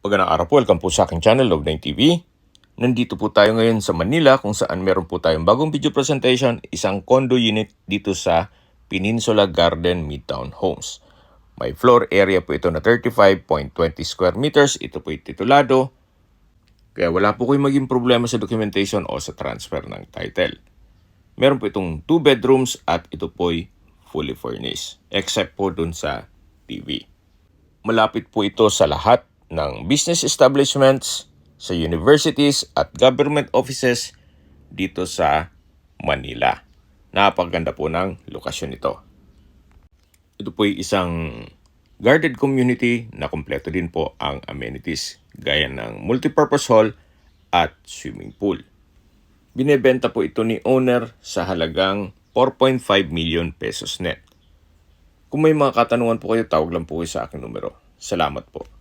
Magandang araw po, welcome po sa aking channel, Log9 TV. Nandito po tayo ngayon sa Manila kung saan meron po tayong bagong video presentation, isang condo unit dito sa Peninsula Garden Midtown Homes. May floor area po ito na 35.20 square meters, ito po yung titulado. Kaya wala po kayong maging problema sa documentation o sa transfer ng title. Meron po itong 2 bedrooms at ito po ay fully furnished, except po dun sa TV. Malapit po ito sa lahat ng business establishments, sa universities at government offices dito sa Manila. Napakaganda po ng lokasyon nito. Ito po ay isang guarded community na kumpleto din po ang amenities gaya ng multipurpose hall at swimming pool. Binebenta po ito ni owner sa halagang 4.5 million pesos net. Kung may mga katanungan po kayo, tawag lang po kayo sa aking numero. Salamat po.